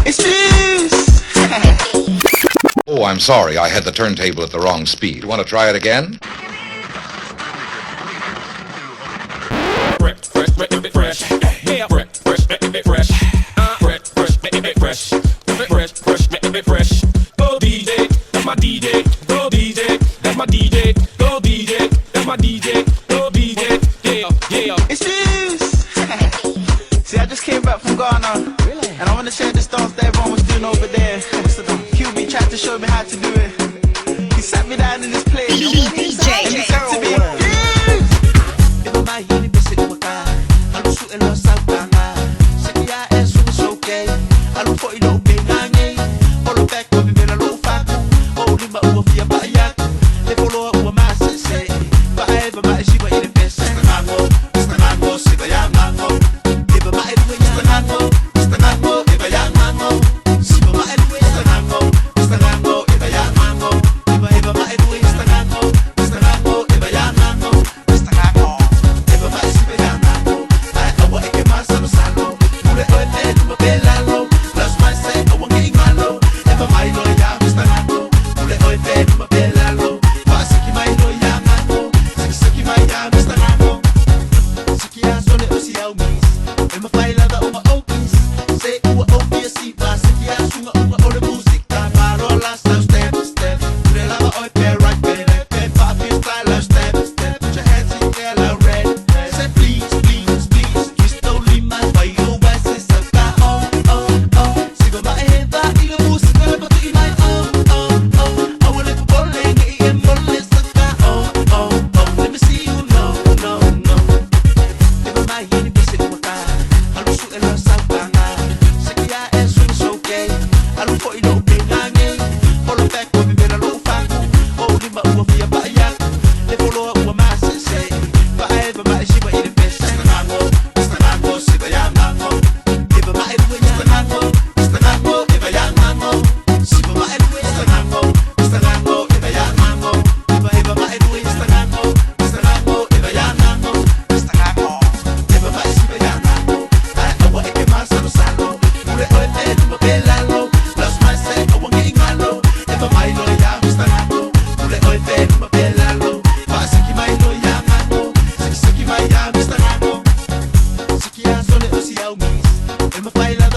Excuse. Oh, I'm sorry. I had the turntable at the wrong speed. Want to try it again? Fresh. Go DJ, that's my DJ. Go DJ, that's my DJ. Go DJ, that's my DJ. Go DJ, yeah. Excuse. See, I just came back from Ghana. Really? And I want to share this dance that everyone was doing over there. QB tried to show me how to do it. He sat me down in this place. And he said to me, Mr Gago.